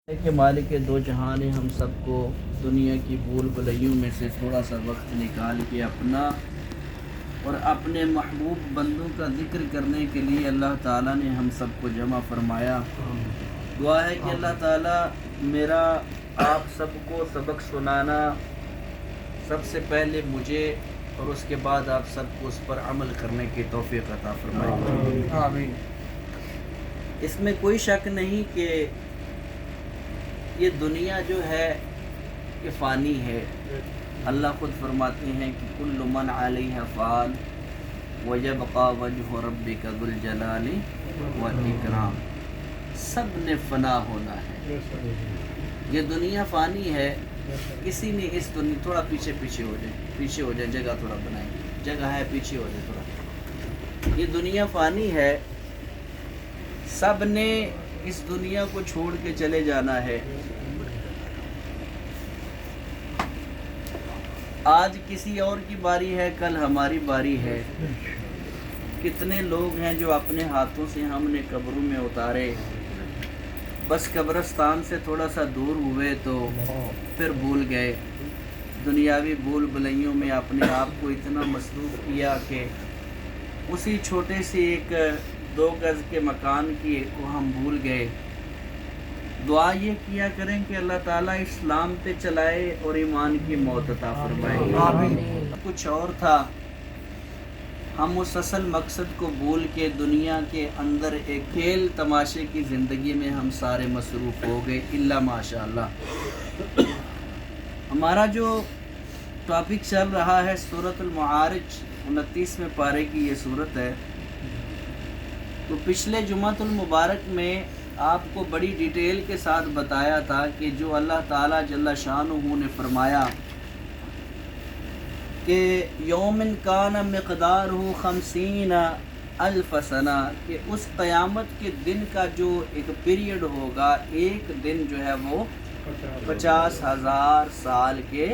کہ مالک دو جہاں نے ہم سب کو دنیا کی بھول بھلائیوں میں سے تھوڑا سا وقت نکال کے اپنا اور اپنے محبوب بندوں کا ذکر کرنے کے لیے اللہ تعالیٰ نے ہم سب کو جمع فرمایا۔ دعا ہے کہ اللہ تعالیٰ میرا آپ سب کو سبق سنانا سب سے پہلے مجھے اور اس کے بعد آپ سب کو اس پر عمل کرنے کی توفیق عطا فرمائے۔ آمین۔ اس میں کوئی شک نہیں کہ یہ دنیا جو ہے یہ فانی ہے۔ اللہ خود فرماتے ہیں کہ کل من علیہ فان ویبقى وجہ ربک ذو الجلال والاکرام، سب نے فنا ہونا ہے۔ یہ دنیا فانی ہے، کسی نے اس دنیا تھوڑا پیچھے ہو جائے جگہ تھوڑا بنائیں، جگہ ہے پیچھے ہو جائے تھوڑا۔ یہ دنیا فانی ہے، سب نے اس دنیا کو چھوڑ کے چلے جانا ہے۔ آج کسی اور کی باری ہے، کل ہماری باری ہے۔ کتنے لوگ ہیں جو اپنے ہاتھوں سے ہم نے قبروں میں اتارے، بس قبرستان سے تھوڑا سا دور ہوئے تو پھر بھول گئے۔ دنیاوی بھول بھلائیوں میں اپنے آپ کو اتنا مصروف کیا کہ اسی چھوٹے سے ایک 2 گز کے مکان کی کو ہم بھول گئے۔ دعا یہ کیا کریں کہ اللہ تعالیٰ اسلام پہ چلائے اور ایمان کی موت عطا فرمائے۔ آمین۔ کچھ اور تھا، ہم اس اصل مقصد کو بھول کے دنیا کے اندر ایک کھیل تماشے کی زندگی میں ہم سارے مصروف ہو گئے، الا ماشاء اللہ۔ ہمارا جو ٹاپک چل رہا ہے سورۃ المعارج، 29ویں پارے کی یہ صورت ہے۔ تو پچھلے جمعۃ المبارک میں آپ کو بڑی ڈیٹیل کے ساتھ بتایا تھا کہ جو اللہ تعالیٰ جل شانہ نے فرمایا کہ یوم کان مقدارہ 50,000 سنہ، کہ اس قیامت کے دن کا جو ایک پیریڈ ہوگا، ایک دن جو ہے وہ 50,000 سال کے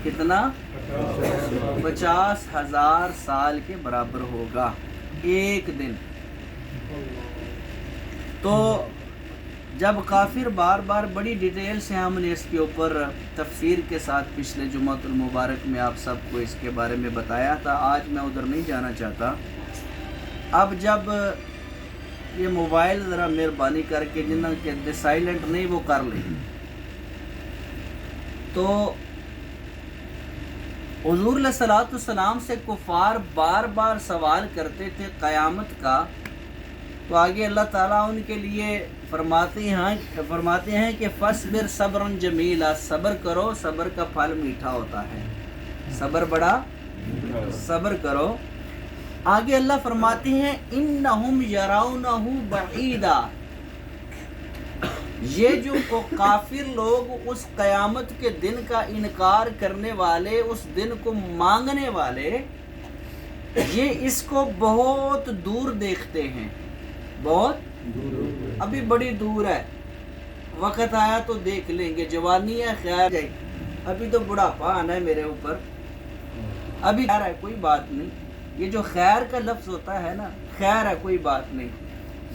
کتنا 50,000 سال کے برابر ہوگا ایک دن۔ تو جب کافر بار بار بڑی ڈیٹیل سے ہم نے اس کے اوپر تفسیر کے ساتھ پچھلے جمعۃ المبارک میں آپ سب کو اس کے بارے میں بتایا تھا، آج میں ادھر نہیں جانا چاہتا۔ اب جب یہ موبائل ذرا مہربانی کر کے جنہوں کے سائلنٹ نہیں وہ کر لیں، تو حضور علیہ الصلوۃ والسلام سے کفار بار بار سوال کرتے تھے قیامت کا، تو آگے اللہ تعالیٰ ان کے لیے فرماتے ہیں کہ فَاصْبِرْ صَبْرًا جَمِيلًا، صبر کرو، صبر کا پھل میٹھا ہوتا ہے، صبر بڑا صبر کرو۔ آگے اللہ فرماتے ہیں اِنَّهُمْ يَرَوْنَهُ بَعِيدًا، یہ جو کافر لوگ اس قیامت کے دن کا انکار کرنے والے، اس دن کو مانگنے والے، یہ اس کو بہت دور دیکھتے ہیں، بہت ابھی بڑی دور ہے، وقت آیا تو دیکھ لیں گے، جوانی ہے خیر جائے، ابھی تو بڑھاپا آنا ہے میرے اوپر، ابھی خیر ہے کوئی بات نہیں۔ یہ جو خیر کا لفظ ہوتا ہے نا، خیر ہے کوئی بات نہیں،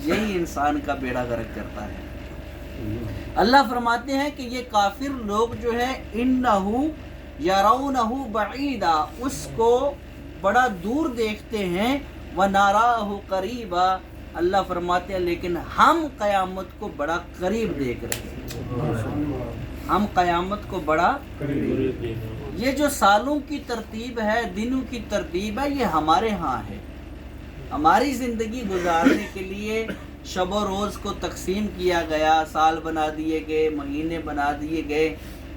یہی انسان کا بیڑا غرق کرتا ہے۔ اللہ فرماتے ہیں کہ یہ کافر لوگ جو ہے انہو یرونہ بعیدا، اس کو بڑا دور دیکھتے ہیں، وناراہ قریبا، اللہ فرماتے ہیں لیکن ہم قیامت کو بڑا قریب دیکھ رہے ہیں، ہم قیامت کو بڑا قریب۔ یہ جو سالوں کی ترتیب ہے، دنوں کی ترتیب ہے، یہ ہمارے ہاں ہے۔ ہماری زندگی گزارنے کے لیے شب و روز کو تقسیم کیا گیا، سال بنا دیے گئے، مہینے بنا دیے گئے۔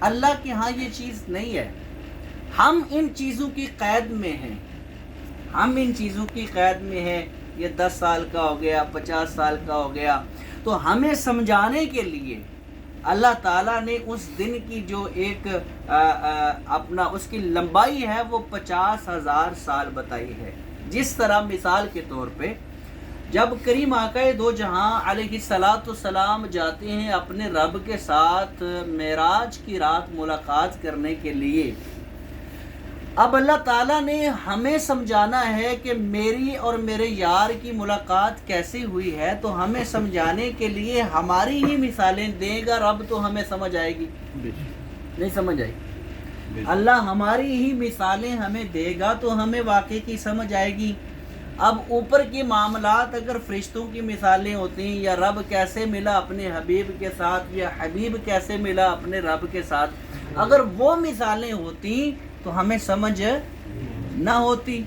اللہ کے ہاں یہ چیز نہیں ہے، ہم ان چیزوں کی قید میں ہیں، ہم ان چیزوں کی قید میں ہیں۔ یہ 10 سال کا ہو گیا، 50 سال کا ہو گیا، تو ہمیں سمجھانے کے لیے اللہ تعالیٰ نے اس دن کی جو ایک اپنا اس کی لمبائی ہے وہ 50,000 سال بتائی ہے۔ جس طرح مثال کے طور پہ جب کریم آقا دو جہاں علیہ السلام جاتے ہیں اپنے رب کے ساتھ معراج کی رات ملاقات کرنے کے لیے، اب اللہ تعالیٰ نے ہمیں سمجھانا ہے کہ میری اور میرے یار کی ملاقات کیسی ہوئی ہے، تو ہمیں سمجھانے کے لیے ہماری ہی مثالیں دے گا رب، تو ہمیں سمجھ آئے گی؟ نہیں سمجھ آئے گی۔ اللہ ہماری ہی مثالیں ہمیں دے گا تو ہمیں واقعی کی سمجھ آئے گی۔ اب اوپر کی معاملات اگر فرشتوں کی مثالیں ہوتی ہیں، یا رب کیسے ملا اپنے حبیب کے ساتھ، یا حبیب کیسے ملا اپنے رب کے ساتھ، اگر وہ مثالیں ہوتی تو ہمیں سمجھ نہ ہوتی،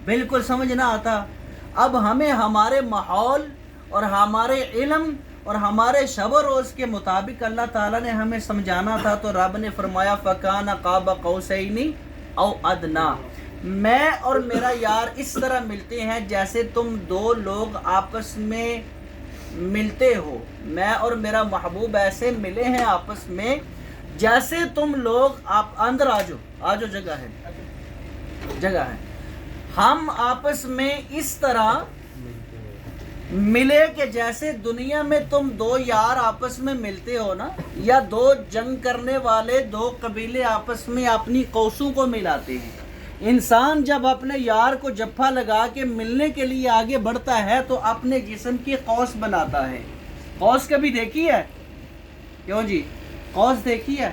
بالکل سمجھ نہ آتا۔ اب ہمیں ہمارے ماحول اور ہمارے علم اور ہمارے شب و روز کے مطابق اللہ تعالیٰ نے ہمیں سمجھانا تھا، تو رب نے فرمایا فَكَانَ قَابَ قَوْسَيْنِ أَوْ أَدْنَىٰ، میں اور میرا یار اس طرح ملتے ہیں جیسے تم دو لوگ آپس میں ملتے ہو۔ میں اور میرا محبوب ایسے ملے ہیں آپس میں جیسے تم لوگ، آپ اندر آجو، جگہ ہے، ہم آپس میں اس طرح ملے کہ جیسے دنیا میں تم دو یار آپس میں ملتے ہو نا، یا دو جنگ کرنے والے دو قبیلے آپس میں اپنی قوسوں کو ملاتے ہیں۔ انسان جب اپنے یار کو جپھا لگا کے ملنے کے لیے آگے بڑھتا ہے تو اپنے جسم کی قوس بناتا ہے۔ قوس کبھی دیکھی ہے؟ کیوں جی، قوس دیکھی ہے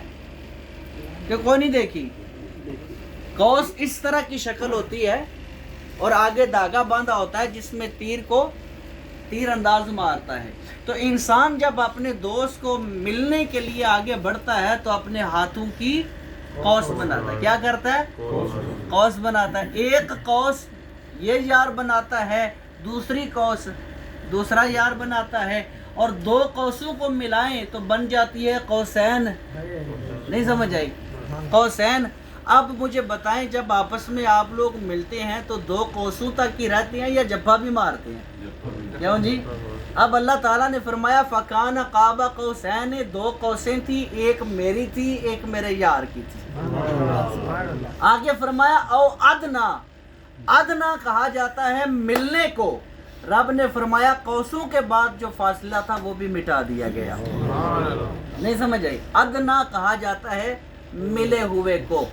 کہ کوئی نہیں دیکھی؟ قوس اس طرح کی شکل ہوتی ہے اور آگے دھاگا باندھا ہوتا ہے جس میں تیر انداز مارتا ہے۔ تو انسان جب اپنے دوست کو ملنے کے لیے آگے بڑھتا ہے تو اپنے ہاتھوں کی قوس بناتا ہے۔ کیا کرتا ہے؟ قوس بناتا ہے۔ ایک قوس یہ یار بناتا ہے، دوسری قوس دوسرا یار بناتا ہے، اور دو قوسوں کو ملائیں تو بن جاتی ہے قوسین۔ نہیں سمجھ آئی؟ قوسین۔ اب مجھے بتائیں، جب آپس میں آپ لوگ ملتے ہیں تو دو قوسوں تک ہی رہتے ہیں یا جبھا بھی مارتے ہیں؟ کیوں جی؟ اب اللہ تعالیٰ نے فرمایا فَكَانَ قَابَ قَوْسَيْنِ، دو قوسیں تھی، ایک میری تھی ایک میرے یار کی تھی۔ آگے فرمایا او ادنا، ادنا کہا جاتا ہے ملنے کو۔ رب نے فرمایا قوسوں کے بعد جو فاصلہ تھا وہ بھی مٹا دیا گیا۔ نہیں سمجھ آئی؟ ادنا کہا جاتا ہے ملے ہوئے کو،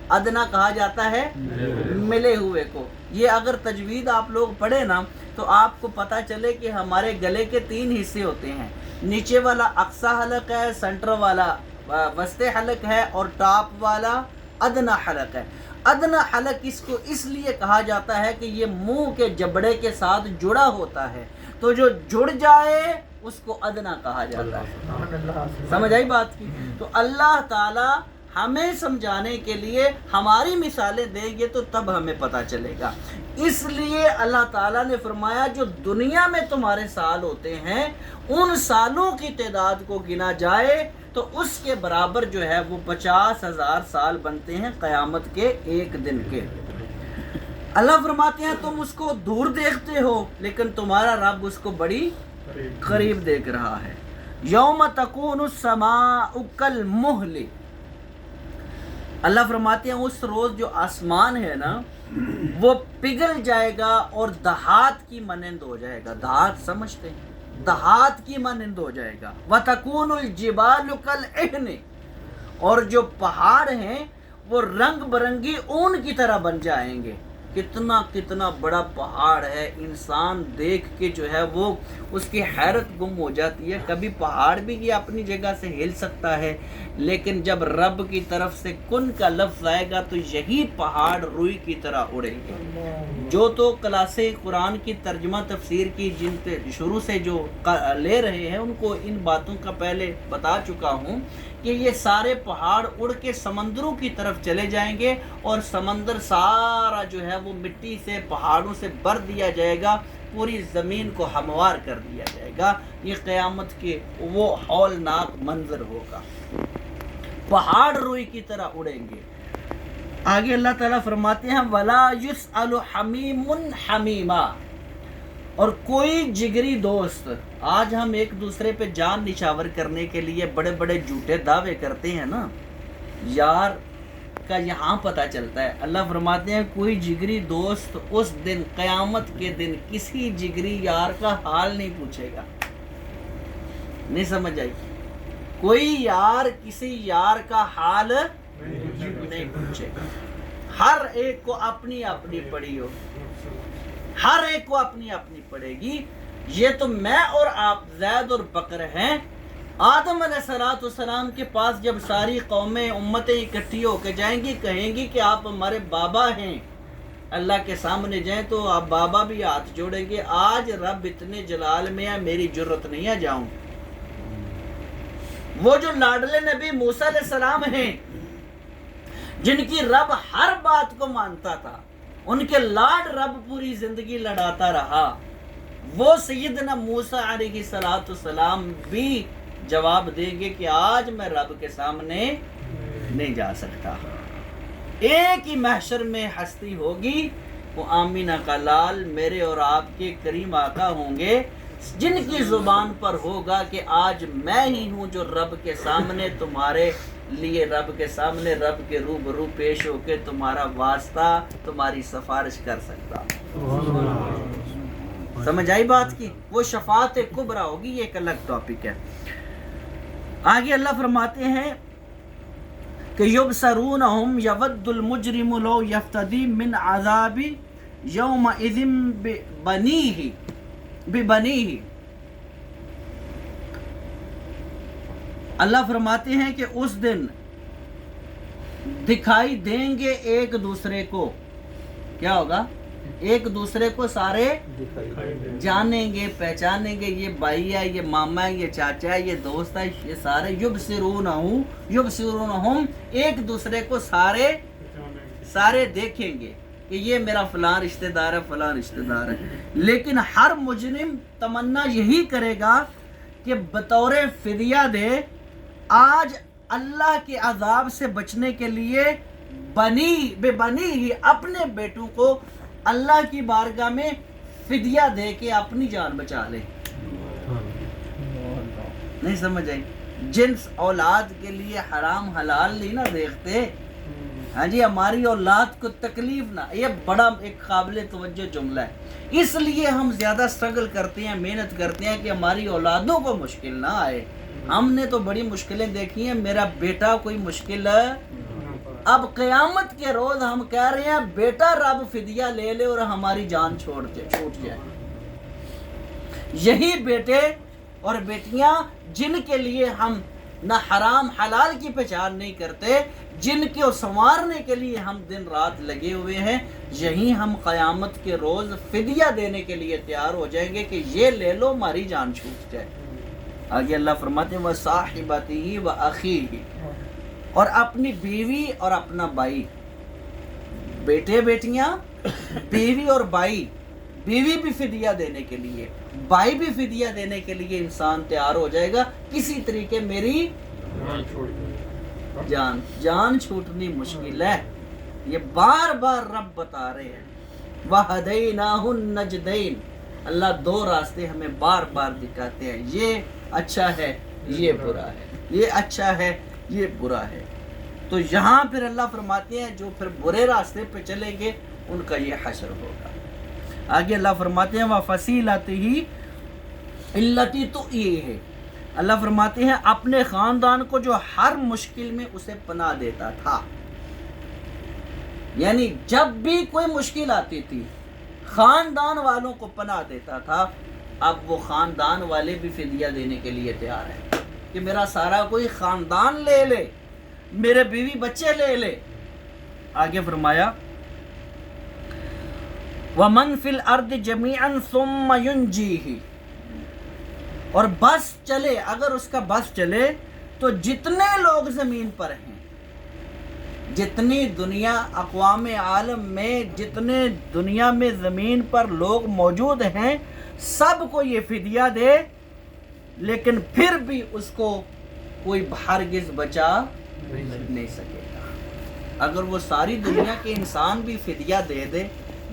ادنا کہا جاتا ہے ملے ہوئے کو۔ یہ اگر تجوید آپ لوگ پڑھے نا تو آپ کو پتہ چلے کہ ہمارے گلے کے تین حصے ہوتے ہیں، نیچے والا اقصی حلق ہے، سینٹر والا وسط حلق ہے، اور ٹاپ والا ادنا حلق ہے۔ ادنا حلق اس کو اس لیے کہا جاتا ہے کہ یہ منہ کے جبڑے کے ساتھ جڑا ہوتا ہے، تو جو جڑ جائے اس کو ادنا کہا جاتا ہے۔ سمجھ آئی بات کی؟ تو اللہ تعالی ہمیں سمجھانے کے لیے ہماری مثالیں دیں گے تو تب ہمیں پتہ چلے گا۔ اس لیے اللہ تعالیٰ نے فرمایا جو دنیا میں تمہارے سال ہوتے ہیں ان سالوں کی تعداد کو گنا جائے تو اس کے برابر جو ہے وہ 50,000 سال بنتے ہیں قیامت کے ایک دن کے۔ اللہ فرماتے ہیں تم اس کو دور دیکھتے ہو لیکن تمہارا رب اس کو بڑی قریب دیکھ رہا ہے۔ یوم تکون السماء کالمہل، اللہ فرماتے ہیں اس روز جو آسمان ہے نا وہ پگھل جائے گا اور دھات کی مانند ہو جائے گا۔ دھات سمجھتے ہیں؟ دھات کی مانند ہو جائے گا۔ وَتَكُونُ الْجِبَالُ كَالْعِهْنِ، اور جو پہاڑ ہیں وہ رنگ برنگی اون کی طرح بن جائیں گے۔ کتنا بڑا پہاڑ ہے، انسان دیکھ کے جو ہے وہ اس کی حیرت گم ہو جاتی ہے۔ کبھی پہاڑ بھی یہ اپنی جگہ سے ہل سکتا ہے، لیکن جب رب کی طرف سے کن کا لفظ آئے گا تو یہی پہاڑ روئی کی طرح اڑیں گے۔ جو تو کلاسیں قرآن کی ترجمہ تفسیر کی جن شروع سے جو لے رہے ہیں ان کو ان باتوں کا پہلے بتا چکا ہوں کہ یہ سارے پہاڑ اڑ کے سمندروں کی طرف چلے جائیں گے اور سمندر سارا جو ہے وہ مٹی سے پہاڑوں سے بھر دیا جائے گا، پوری زمین کو ہموار کر دیا جائے گا۔ یہ قیامت کے وہ ہولناک منظر ہوگا، پہاڑ روئی کی طرح اڑیں گے۔ آگے اللہ تعالیٰ فرماتے ہیں وَلَا يُسْأَلُ حَمِيمٌ حَمِيمًا، اور کوئی جگری دوست، آج ہم ایک دوسرے پہ جان نچھاور کرنے کے لیے بڑے بڑے جھوٹے دعوے کرتے ہیں نا، یار کا یہاں پتہ چلتا ہے۔ اللہ فرماتے ہیں کوئی جگری دوست اس دن قیامت کے دن کسی جگری یار کا حال نہیں پوچھے گا۔ نہیں سمجھ آئی؟ کوئی یار کسی یار کا حال نہیں پوچھے گا۔ ہر ایک کو اپنی اپنی پڑی ہو، ہر ایک کو اپنی اپنی پڑے گی. یہ تو میں اور آپ زید اور بکر ہیں. آدم علیہ السلام کے پاس جب ساری قومیں امتیں اکٹھی ہو کے جائیں گی، کہیں گی کہ آپ ہمارے بابا ہیں، اللہ کے سامنے جائیں تو آپ بابا بھی ہاتھ جوڑیں گے. آج رب اتنے جلال میں ہے، میری جرت نہیں ہے جاؤں. وہ جو لاڈلے نبی موسیٰ علیہ السلام ہیں، جن کی رب ہر بات کو مانتا تھا، ان کے لاڈ رب پوری زندگی لڑاتا رہا، وہ سیدنا موسیٰ علیہ السلام بھی جواب دیں گے کہ آج میں رب کے سامنے نہیں جا سکتا. ایک ہی محشر میں ہستی ہوگی، وہ آمینہ کا لال میرے اور آپ کے کریم آقا ہوں گے، جن کی زبان پر ہوگا کہ آج میں ہی ہوں جو رب کے سامنے تمہارے لیے، رب کے سامنے رب کے روبرو پیش ہو کے تمہارا واسطہ، تمہاری سفارش کر سکتا. سمجھ آئی بات کی؟ وہ شفاعت کبریٰ ہوگی. یہ ایک الگ ٹاپک ہے. آگے اللہ فرماتے ہیں کہ یبصرونہم یود المجرم لو یفتدی من عذاب یومئذ ببنیہ. اللہ فرماتے ہیں کہ اس دن دکھائی دیں گے ایک دوسرے کو. کیا ہوگا؟ ایک دوسرے کو سارے جانیں گے، پہچانیں گے. یہ بھائی ہے، یہ ماما ہے، یہ چاچا ہے، یہ دوست ہے، یہ سارے یبصرونہم ایک دوسرے کو سارے دیکھیں گے کہ یہ میرا فلاں رشتہ دار ہے، فلاں رشتہ دار ہے. لیکن ہر مجرم تمنا یہی کرے گا کہ بطور فدیہ دے، آج اللہ کے عذاب سے بچنے کے لیے بنی ہی اپنے بیٹوں کو اللہ کی بارگاہ میں فدیہ دے کے اپنی جان بچا لے. نہیں سمجھ آئی؟ جنس اولاد کے لیے حرام حلال نہیں نہ دیکھتے. ہاں جی، ہماری اولاد کو تکلیف نہ. یہ بڑا ایک قابل توجہ جملہ ہے. اس لیے ہم زیادہ سٹرگل کرتے ہیں، محنت کرتے ہیں کہ ہماری اولادوں کو مشکل نہ آئے. ہم نے تو بڑی مشکلیں دیکھی ہیں، میرا بیٹا کوئی مشکل ہے. اب قیامت کے روز ہم کہہ رہے ہیں بیٹا رب فدیہ لے لے اور ہماری جان چھوٹ جائے. یہی بیٹے اور بیٹیاں جن کے لیے ہم نہ حرام حلال کی پہچان نہیں کرتے، جن کو سنوارنے کے لیے ہم دن رات لگے ہوئے ہیں، یہی ہم قیامت کے روز فدیہ دینے کے لیے تیار ہو جائیں گے کہ یہ لے لو ہماری جان چھوٹ جائے. آگے اللہ فرماتے ہیں وَصَاحِبَتِهِ وَأَخِيهِ، اور اپنی بیوی اور اپنا بھائی. بیٹے بیٹیاں، بیوی اور بھائی. بیوی بھی فدیہ دینے کے لیے، بھائی بھی فدیہ دینے کے لیے انسان تیار ہو جائے گا. کسی طریقے میری جان چھوٹنی مشکل ہے. یہ بار بار رب بتا رہے ہیں وَهَدَيْنَاهُ النَّجْدَيْنِ. اللہ دو راستے ہمیں بار بار دکھاتے ہیں، یہ اچھا ہے، یہ برا ہے، یہ اچھا ہے، یہ برا ہے. تو یہاں پھر اللہ فرماتے ہیں جو پھر برے راستے پہ چلیں گے ان کا یہ حشر ہوگا. آگے اللہ فرماتے ہیں وَفَصِيلَتِهِ الَّتِي تُؤْوِيهِ. اللہ فرماتے ہیں اپنے خاندان کو جو ہر مشکل میں اسے پناہ دیتا تھا. یعنی جب بھی کوئی مشکل آتی تھی خاندان والوں کو پناہ دیتا تھا. اب وہ خاندان والے بھی فدیہ دینے کے لیے تیار ہیں کہ میرا سارا کوئی خاندان لے لے، میرے بیوی بچے لے لے. آگے فرمایا وَمَنْ فِي الْأَرْضِ جَمِيعًا ثُمَّ يُنْجِيهِ. اور بس چلے، اگر اس کا بس چلے تو جتنے لوگ زمین پر ہیں، جتنی دنیا اقوام عالم میں، جتنے دنیا میں زمین پر لوگ موجود ہیں، سب کو یہ فدیہ دے، لیکن پھر بھی اس کو کوئی ہرگز بچا نہیں سکے گا. اگر وہ ساری دنیا کے انسان بھی فدیہ دے دے،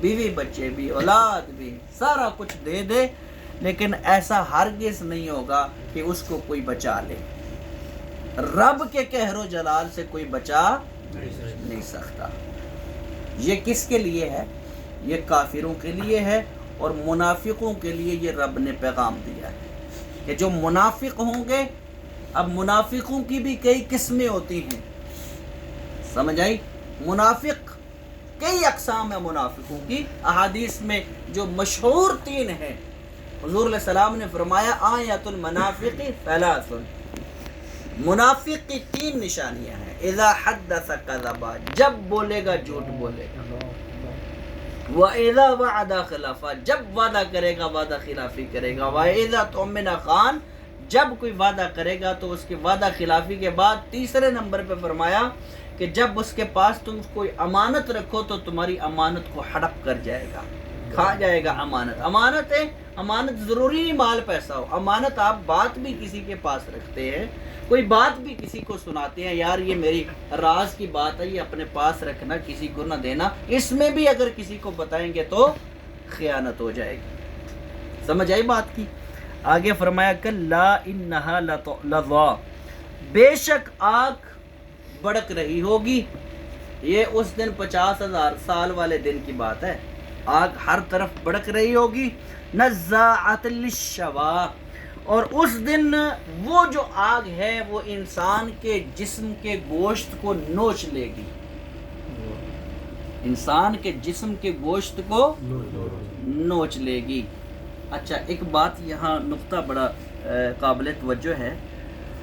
بیوی بچے بھی، اولاد بھی، سارا کچھ دے دے، لیکن ایسا ہرگز نہیں ہوگا کہ اس کو کوئی بچا لے. رب کے قہر و جلال سے کوئی بچا نہیں سکتا. یہ کس کے لیے ہے؟ یہ کافروں کے لیے ہے اور منافقوں کے لیے یہ رب نے پیغام دیا ہے کہ جو منافق ہوں گے. اب منافقوں کی بھی کئی قسمیں ہوتی ہیں، سمجھ آئی؟ منافق کئی اقسام ہیں منافقوں کی، احادیث میں جو مشہور 3 ہیں، حضور علیہ السلام نے فرمایا آیت المنافق ثلاث، منافق کی 3 نشانیاں ہیں، اذا حدث کذب، جب بولے گا جھوٹ بولے گا، وَإِذَا وَعَدَ خِلَافًا، جب وعدہ کرے گا وعدہ خلافی کرے گا، وَإِذَا تُؤْمِنَ خَانَ، جب کوئی وعدہ کرے گا تو اس کی وعدہ خلافی کے بعد تیسرے نمبر پہ فرمایا کہ جب اس کے پاس تم کوئی امانت رکھو تو تمہاری امانت کو ہڑپ کر جائے گا، کھا جائے گا امانت۔ امانت ہے، امانت ضروری نہیں مال پیسہ ہو، امانت آپ بات بھی کسی کے پاس رکھتے ہیں، کوئی بات بھی کسی کو سناتے ہیں، یار یہ میری راز کی بات ہے، یہ اپنے پاس رکھنا، کسی کو نہ دینا، اس میں بھی اگر کسی کو بتائیں گے تو خیانت ہو جائے گی۔ سمجھ آئی بات کی؟ آگے فرمایا کلا انہا لظا، بے شک آگ بڑک رہی ہوگی، یہ اس دن 50,000 سال والے دن کی بات ہے، آگ ہر طرف بڑک رہی ہوگی، نزاعۃ للشوا، اور اس دن وہ جو آگ ہے وہ انسان کے جسم کے گوشت کو نوچ لے گی، انسان کے جسم کے گوشت کو نوچ لے گی۔ اچھا ایک بات یہاں نقطہ بڑا قابل توجہ ہے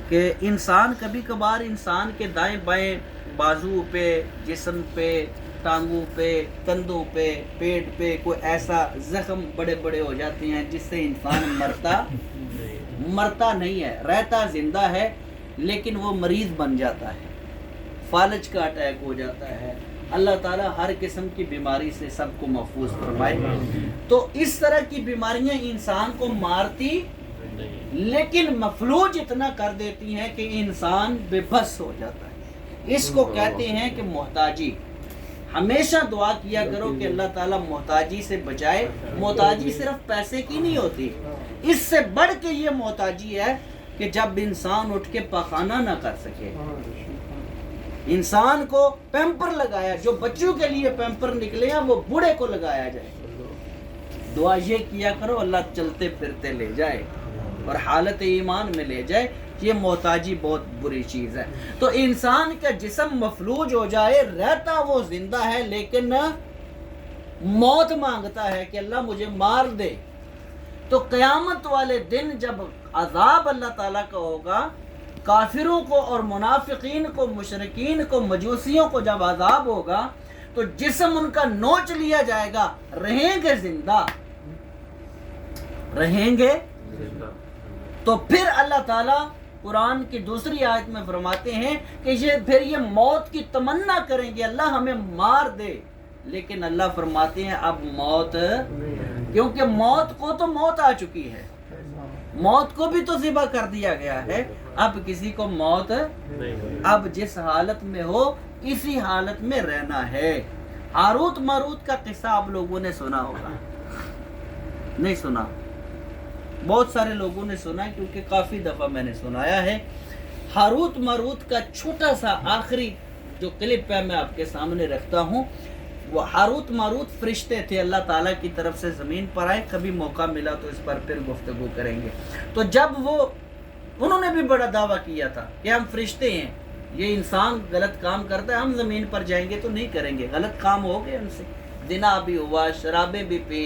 کہ انسان کبھی کبھار انسان کے دائیں بائیں بازو پہ، جسم پہ، ٹانگوں پہ، کندھوں پہ، پیٹ پہ کوئی ایسا زخم بڑے بڑے ہو جاتے ہیں جس سے انسان مرتا نہیں ہے، رہتا زندہ ہے لیکن وہ مریض بن جاتا ہے، فالج کا اٹیک ہو جاتا ہے۔ اللہ تعالیٰ ہر قسم کی بیماری سے سب کو محفوظ فرمائے۔ تو اس طرح کی بیماریاں انسان کو مارتی لیکن مفلوج اتنا کر دیتی ہیں کہ انسان بے بس ہو جاتا ہے، اس کو کہتے ہیں کہ محتاجی۔ ہمیشہ دعا کیا کرو کہ اللہ تعالیٰ محتاجی سے بچائے۔ محتاجی صرف پیسے کی نہیں ہوتی، اس سے بڑھ کے یہ محتاجی ہے کہ جب انسان اٹھ کے پاخانہ نہ کر سکے، انسان کو پیمپر لگایا، جو بچوں کے لیے پیمپر نکلے ہیں وہ بوڑھے کو لگایا جائے۔ دعا یہ کیا کرو اللہ چلتے پھرتے لے جائے اور حالت ایمان میں لے جائے، یہ محتاجی بہت بری چیز ہے۔ تو انسان کا جسم مفلوج ہو جائے، رہتا وہ زندہ ہے لیکن موت مانگتا ہے کہ اللہ مجھے مار دے، تو قیامت والے دن جب عذاب اللہ تعالیٰ کا ہوگا، کافروں کو اور منافقین کو، مشرکین کو، مجوسیوں کو جب عذاب ہوگا تو جسم ان کا نوچ لیا جائے گا، رہیں گے زندہ، رہیں گے۔ تو پھر اللہ تعالیٰ قرآن کی دوسری آیت میں فرماتے ہیں کہ پھر یہ موت کی تمنا کریں گے، اللہ ہمیں مار دے، لیکن اللہ فرماتے ہیں اب موت، کیونکہ موت کو تو موت آ چکی ہے، موت کو بھی تو ذبح کر دیا گیا ہے، اب کسی کو موت، اب جس حالت میں ہو اسی حالت میں رہنا ہے۔ ہاروت ماروت کا قصہ آپ لوگوں نے سنا ہوگا، نہیں سنا؟ بہت سارے لوگوں نے سنا کیونکہ کافی دفعہ میں نے سنایا ہے۔ ہاروت ماروت کا چھوٹا سا آخری جو کلپ ہے میں آپ کے سامنے رکھتا ہوں۔ وہ ہاروت ماروت فرشتے تھے، اللہ تعالیٰ کی طرف سے زمین پر آئے، کبھی موقع ملا تو اس پر پھر گفتگو کریں گے۔ تو جب انہوں نے بھی بڑا دعویٰ کیا تھا کہ ہم فرشتے ہیں، یہ انسان غلط کام کرتا ہے، ہم زمین پر جائیں گے تو نہیں کریں گے، غلط کام ہو گئے ان سے، زنا بھی ہوا، شرابیں بھی پی،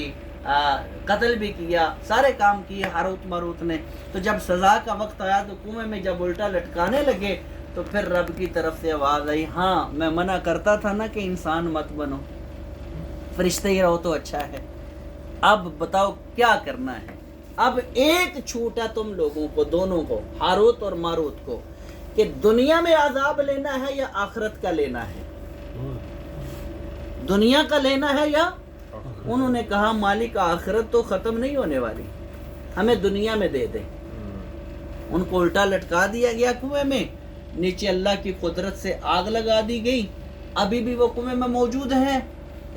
قتل بھی کیا، سارے کام کیے ہاروت ماروت نے۔ تو جب سزا کا وقت آیا تو کنویں میں جب الٹا لٹکانے لگے تو پھر رب کی طرف سے آواز آئی، ہاں میں منع کرتا تھا نا کہ انسان مت بنو، فرشتے ہی رہو تو اچھا ہے، اب بتاؤ کیا کرنا ہے۔ اب ایک چھوٹا تم لوگوں کو، دونوں کو، ہاروت اور ماروت کو، کہ دنیا میں عذاب لینا ہے یا آخرت کا لینا ہے، دنیا کا لینا ہے یا، انہوں نے کہا مالک آخرت تو ختم نہیں ہونے والی، ہمیں دنیا میں دے دے۔ ان کو الٹا لٹکا دیا گیا کنویں میں، نیچے اللہ کی قدرت سے آگ لگا دی گئی، ابھی بھی وہ کنویں میں موجود ہیں،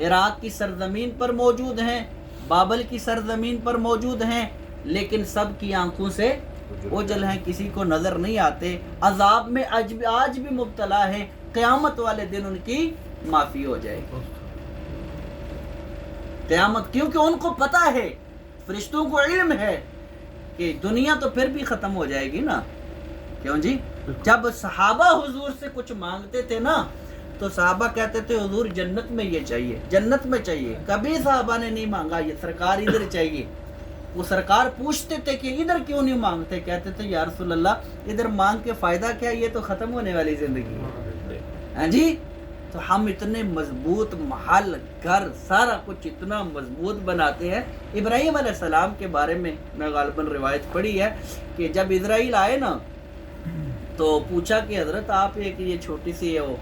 عراق کی سرزمین پر موجود ہیں، بابل کی سرزمین پر موجود ہیں، لیکن سب کی آنکھوں سے اوجھل ہیں، کسی کو نظر نہیں آتے، عذاب میں آج بھی مبتلا ہے، قیامت والے دن ان کی معافی ہو جائے گی۔ قیامت، کیونکہ ان کو پتہ ہے، فرشتوں کو علم ہے کہ دنیا تو پھر بھی ختم ہو جائے گی نا، کیوں جی؟ جب صحابہ حضور سے کچھ مانگتے تھے نا تو صحابہ کہتے تھے حضور جنت میں یہ چاہیے، جنت میں چاہیے. کبھی صحابہ نے نہیں مانگا یہ سرکار ادھر چاہیے. وہ سرکار پوچھتے تھے کہ ادھر کیوں نہیں مانگتے؟ کہتے تھے یا رسول اللہ ادھر مانگ کے فائدہ کیا، یہ تو ختم ہونے والی زندگی ہے. ہاں جی. تو ہم اتنے مضبوط محل گھر سارا کچھ اتنا مضبوط بناتے ہیں. ابراہیم علیہ السلام کے بارے میں غالباً روایت پڑھی ہے کہ جب اسرائیل آئے نا تو پوچھا کہ حضرت آپ ایک یہ چھوٹی سی وہ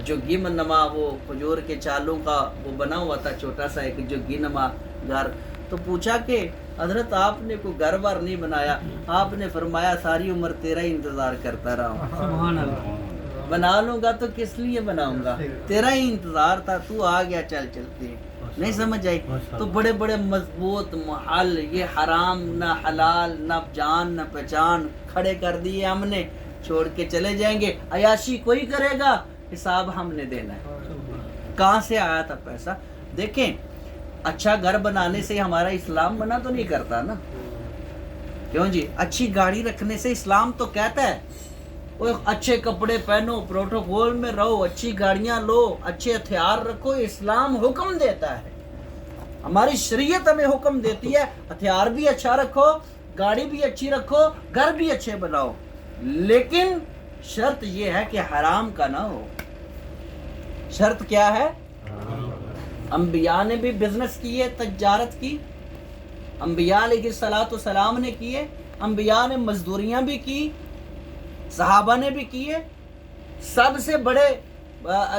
جو گیم نما وہ کھجور کے چالوں کا وہ بنا ہوا تھا چھوٹا سا ایک جو گی نما گھر، تو پوچھا کہ حضرت آپ نے کوئی گھر بار نہیں بنایا؟ آپ نے فرمایا ساری عمر تیرا ہی انتظار کرتا رہا ہوں. سبحان اللہ. بنا لوں گا تو کس لیے بناؤں گا، تیرا ہی انتظار تھا، تو آ گیا چل چلتے ہیں. نہیں سمجھ آئی؟ تو بڑے بڑے مضبوط محل، یہ حرام نہ حلال نہ جان نہ پہچان کھڑے کر دیے ہم نے، چھوڑ کے چلے جائیں گے. عیاشی کوئی کرے گا، حساب ہم نے دینا ہے. کہاں سے آیا تھا پیسہ؟ دیکھیں اچھا گھر بنانے سے ہمارا اسلام منع تو نہیں کرتا نا، کیوں جی؟ اچھی گاڑی رکھنے سے اسلام تو کہتا ہے وہ اچھے کپڑے پہنو، پروٹوکول میں رہو، اچھی گاڑیاں لو، اچھے ہتھیار رکھو. اسلام حکم دیتا ہے، ہماری شریعت ہمیں حکم دیتی ہے ہتھیار بھی اچھا رکھو، گاڑی بھی اچھی رکھو، گھر بھی اچھے بناؤ. لیکن شرط یہ ہے کہ حرام کا نہ ہو. شرط کیا ہے؟ انبیاء نے بھی بزنس کیے، تجارت کی، انبیاء علیہ السلام نے کیے، انبیاء نے مزدوریاں بھی کی، صحابہ نے بھی کیے. سب سے بڑے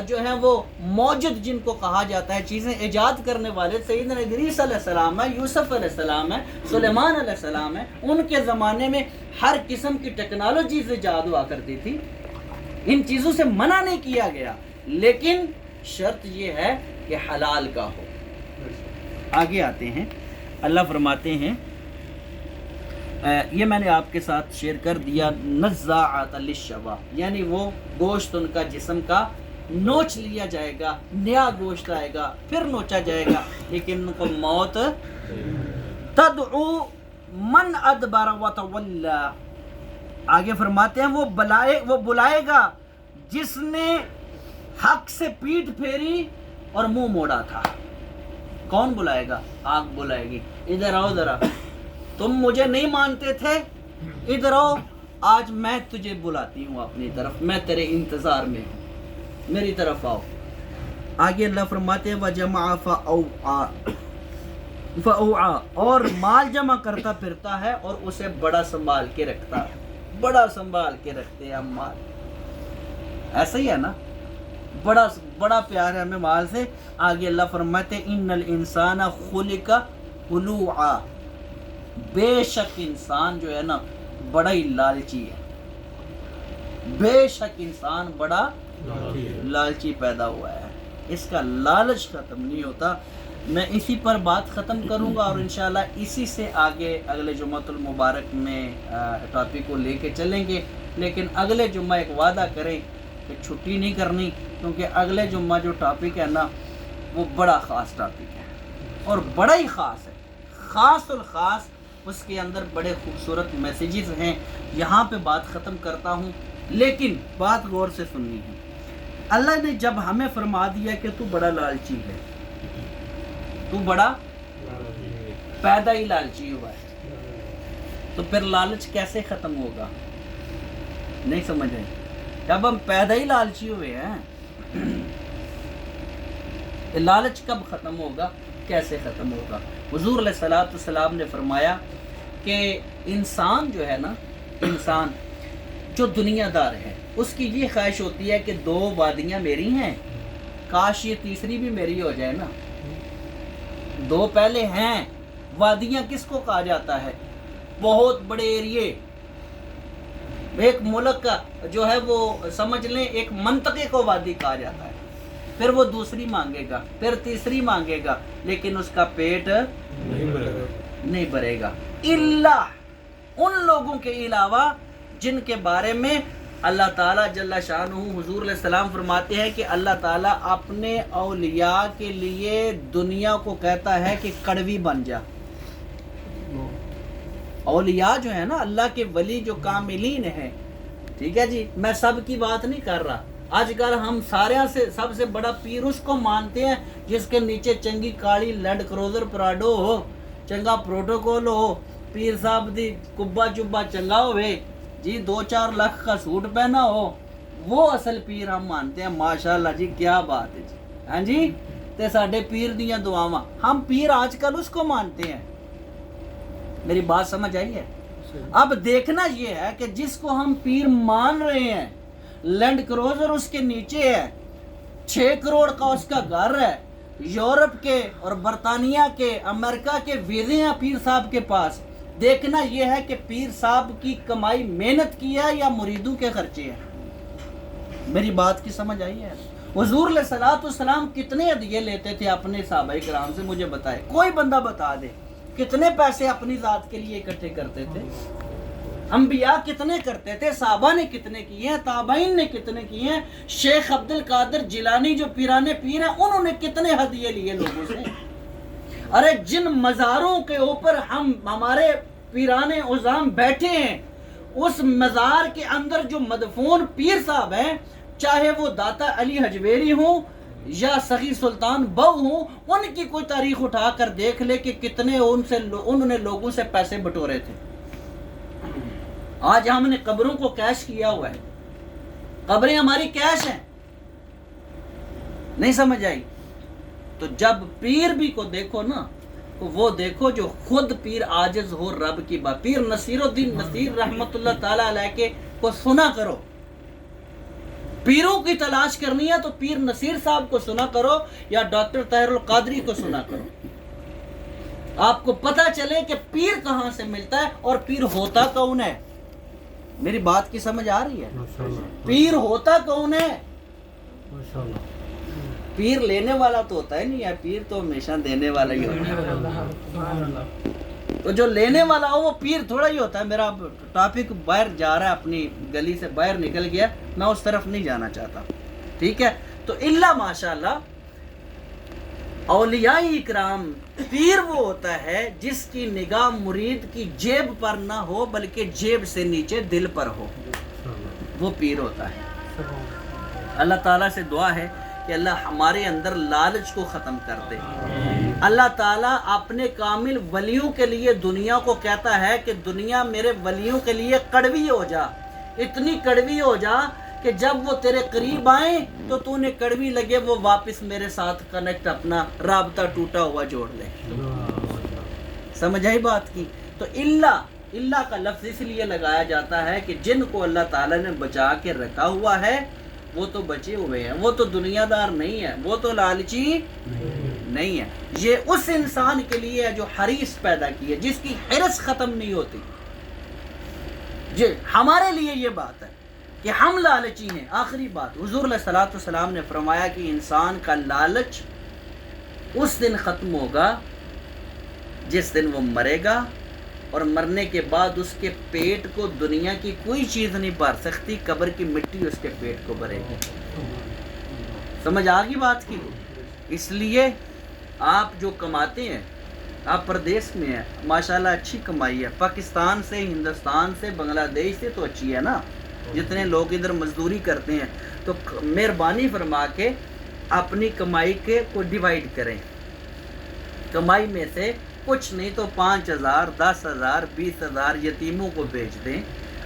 جو ہیں وہ موجد جن کو کہا جاتا ہے چیزیں ایجاد کرنے والے سیدنا ادریس علیہ السلام ہے، یوسف علیہ السلام ہے، سلیمان علیہ السلام ہے. ان کے زمانے میں ہر قسم کی ٹیکنالوجیز ایجاد ہوا کرتی تھی. ان چیزوں سے منع نہیں کیا گیا، لیکن شرط یہ ہے کہ حلال کا ہو. آگے آتے ہیں، اللہ فرماتے ہیں یہ میں نے آپ کے ساتھ شیئر کر دیا، نزاعۃ للشوا، یعنی وہ گوشت ان کا جسم کا نوچ لیا جائے گا، نیا گوشت آئے گا پھر نوچا جائے گا، لیکن ان کو موت. تدعو من ادبر وتولی، آگے فرماتے ہیں وہ بلائے گا جس نے حق سے پیٹھ پھیری اور منہ موڑا تھا. کون بلائے گا؟ آگ بلائے گی، ادھر آؤ ذرا، تم مجھے نہیں مانتے تھے، ادھر آؤ، آج میں تجھے بلاتی ہوں اپنی طرف، میں تیرے انتظار میں ہوں، میری طرف آؤ. آگے اللہ فرماتے ہیں وَجَمَعَ فَأَوْعَى، اور مال جمع کرتا پھرتا ہے اور اسے بڑا سنبھال کے رکھتا ہے. بڑا سنبھال کے رکھتے ہیں ہم مال، ایسا ہی ہے نا، بڑا پیار ہے ہمیں مال سے. آگے اللہ فرماتے ہیں ان الانسان خلق ہلوعا، بے شک انسان جو ہے نا بڑا ہی لالچی ہے. بے شک انسان بڑا لالچی پیدا ہوا ہے، اس کا لالچ ختم نہیں ہوتا. میں اسی پر بات ختم کروں گا اور انشاءاللہ اسی سے آگے اگلے جمعۃ المبارک میں ٹاپک کو لے کے چلیں گے. لیکن اگلے جمعہ ایک وعدہ کریں کہ چھٹی نہیں کرنی، کیونکہ اگلے جمعہ جو ٹاپک ہے نا وہ بڑا خاص ٹاپک ہے اور بڑا ہی خاص ہے، خاص الخاص. اس کے اندر بڑے خوبصورت میسیجز ہیں. یہاں پہ بات ختم کرتا ہوں، لیکن بات غور سے سننی ہے. اللہ نے جب ہمیں فرما دیا کہ تو بڑا لالچی ہے، تو بڑا پیدا ہی لالچی ہوا ہے، تو پھر لالچ کیسے ختم ہوگا؟ نہیں سمجھ آئی؟ جب ہم پیدا ہی لالچی ہوئے ہیں، لالچ کب ختم ہوگا، کیسے ختم ہوگا؟ حضور علیہ السلام نے فرمایا کہ انسان جو ہے نا، انسان جو دنیا دار ہے، اس کی یہ خواہش ہوتی ہے کہ 2 وادیاں میری ہیں، کاش یہ تیسری بھی میری ہو جائے نا. 2 پہلے ہیں. وادیاں کس کو کہا جاتا ہے؟ بہت بڑے ایریے، ایک ملک کا جو ہے وہ سمجھ لیں ایک منطقے کو وادی کہا جاتا ہے. پھر وہ دوسری مانگے گا، پھر تیسری مانگے گا، لیکن اس کا پیٹ نہیں بھرے گا، الا ان لوگوں کے علاوہ جن کے بارے میں اللہ تعالیٰ جل شانہ، حضور علیہ السلام فرماتے ہیں کہ اللہ تعالیٰ اپنے اولیاء کے لیے دنیا کو کہتا ہے کہ کڑوی بن جا. اولیاء جو ہے نا، اللہ کے ولی جو کاملین ہیں، ٹھیک ہے جی، میں سب کی بات نہیں کر رہا، آج کل ہم سارے سے سب سے بڑا پیر اس کو مانتے ہیں جس کے نیچے چنگی کالی لینڈ کروزر پراڈو ہو، چنگا پروٹوکول ہو، پیر صاحب دی کبا چبا چنگا ہوئے جی، 2-4 لاکھ کا سوٹ پہنا ہو، وہ اصل پیر ہم مانتے ہیں۔ ماشاءاللہ جی، کیا بات ہے جی، ہاں جی، تے ساڈے پیر دیاں دعاواں، ہم پیر آج کل اس کو مانتے ہیں۔ میری بات سمجھ آئی ہے؟ اب دیکھنا یہ ہے کہ جس کو ہم پیر مان رہے ہیں، لینڈ کروزر اس کے نیچے ہے، 6 کروڑ کا اس کا گھر ہے، یورپ کے اور برطانیہ کے، امریکہ کے ویزے ہیں پیر صاحب کے پاس، دیکھنا یہ ہے کہ پیر صاحب کی کمائی محنت کی ہے یا مریدوں کے خرچے ہیں۔ میری بات کی سمجھ آئی ہے؟ حضور علیہ الصلوۃ والسلام کتنے ہدیے لیتے تھے اپنے صحابہ کرام سے؟ مجھے بتائے، کوئی بندہ بتا دے کتنے پیسے اپنی ذات کے لیے اکٹھے کرتے تھے؟ انبیاء کتنے کرتے تھے؟ صحابہ نے کتنے کیے ہیں؟ تابعین نے کتنے کیے ہیں؟ شیخ عبد القادر جیلانی جو پیرانے پیر ہیں، انہوں نے کتنے ہدیے لیے لوگوں سے؟ ارے جن مزاروں کے اوپر ہمارے پیرانے عظام بیٹھے ہیں، اس مزار کے اندر جو مدفون پیر صاحب ہیں، چاہے وہ داتا علی حجویری ہوں یا سخی سلطان بہو ہوں، ان کی کوئی تاریخ اٹھا کر دیکھ لے کہ کتنے انہوں نے لوگوں سے پیسے بٹورے تھے۔ آج ہم نے قبروں کو کیش کیا ہوا ہے، قبریں ہماری کیش ہیں۔ نہیں سمجھ آئی؟ تو جب پیر بھی کو دیکھو نا، تو وہ دیکھو جو خود پیر عاجز ہو رب کی بات۔ پیر نصیر الدین نصیر رحمت اللہ تعالی علیہ کے کو سنا کرو۔ پیروں کی تلاش کرنی ہے تو پیر نصیر صاحب کو سنا کرو یا ڈاکٹر طاہر القادری کو سنا کرو، آپ کو پتہ چلے کہ پیر کہاں سے ملتا ہے اور پیر ہوتا کون ہے۔ میری بات کی سمجھ آ رہی ہے؟ پیر ہوتا کون ہے؟ پیر لینے والا تو ہوتا ہے نہیں ہے، پیر تو ہمیشہ دینے والا ہی ہوتا ہے۔ تو جو لینے والا ہو وہ پیر تھوڑا ہی ہوتا ہے۔ میرا ٹاپک باہر جا رہا ہے، اپنی گلی سے باہر نکل گیا، میں اس طرف نہیں جانا چاہتا، ٹھیک ہے؟ تو اللہ ماشاءاللہ اولیاء اکرام، پیر وہ ہوتا ہے جس کی نگاہ مرید کی جیب پر نہ ہو بلکہ جیب سے نیچے دل پر ہو، وہ پیر ہوتا ہے۔ اللہ تعالیٰ سے دعا ہے کہ اللہ ہمارے اندر لالچ کو ختم کر دے۔ اللہ تعالیٰ اپنے کامل ولیوں کے لیے دنیا کو کہتا ہے کہ دنیا میرے ولیوں کے لیے کڑوی ہو جا، اتنی کڑوی ہو جا کہ جب وہ تیرے قریب آئیں تو تو نے کڑوی لگے وہ واپس میرے ساتھ کنیکٹ، اپنا رابطہ ٹوٹا ہوا جوڑ لے۔ سمجھ آئی بات کی؟ تو اللہ کا لفظ اس لیے لگایا جاتا ہے کہ جن کو اللہ تعالیٰ نے بچا کے رکھا ہوا ہے وہ تو بچے ہوئے ہیں، وہ تو دنیا دار نہیں ہے، وہ تو لالچی نہیں ہے۔ یہ اس انسان کے لیے ہے جو حریص پیدا کی ہے، جس کی حرص ختم نہیں ہوتی۔ جی ہمارے لیے یہ بات ہے کہ ہم لالچی ہیں۔ آخری بات، حضور علیہ الصلوۃ والسلام نے فرمایا کہ انسان کا لالچ اس دن ختم ہوگا جس دن وہ مرے گا، اور مرنے کے بعد اس کے پیٹ کو دنیا کی کوئی چیز نہیں بھر سکتی، قبر کی مٹی اس کے پیٹ کو بھرے گی۔ سمجھ آ گئی بات کی؟ اس لیے آپ جو کماتے ہیں، آپ پردیس میں ہیں، ماشاءاللہ اچھی کمائی ہے، پاکستان سے، ہندوستان سے، بنگلہ دیش سے تو اچھی ہے نا، جتنے لوگ ادھر مزدوری کرتے ہیں، تو مہربانی فرما کے اپنی کمائی کے کو ڈیوائیڈ کریں۔ کمائی میں سے کچھ نہیں تو 5,000 10,000 20,000 یتیموں کو بیچ دیں،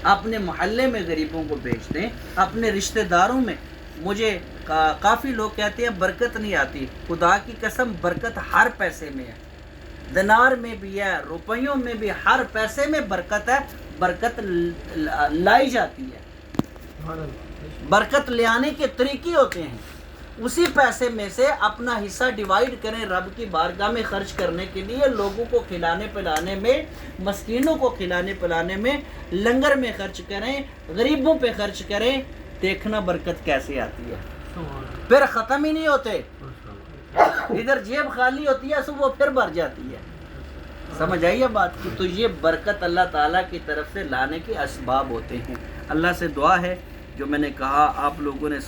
اپنے محلے میں غریبوں کو بیچ دیں، اپنے رشتہ داروں میں۔ مجھے کافی لوگ کہتے ہیں برکت نہیں آتی، خدا کی قسم برکت ہر پیسے میں ہے، دینار میں بھی ہے، روپیوں میں بھی، ہر پیسے میں برکت ہے۔ برکت لائی جاتی ہے، برکت لے آنے کے طریقے ہوتے ہیں۔ اسی پیسے میں سے اپنا حصہ ڈیوائیڈ کریں رب کی بارگاہ میں خرچ کرنے کے لیے، لوگوں کو کھلانے پلانے میں، مسکینوں کو کھلانے پلانے میں، لنگر میں خرچ کریں، غریبوں پہ خرچ کریں، دیکھنا برکت کیسے آتی ہے۔ پھر ختم ہی نہیں ہوتے، ادھر جیب خالی ہوتی ہے صبح پھر بھر جاتی ہے۔ سمجھ آئیے بات کی؟ تو یہ برکت اللہ تعالیٰ کی طرف سے لانے کے اسباب ہوتے ہیں۔ اللہ سے دعا ہے جو میں نے کہا آپ لوگوں نے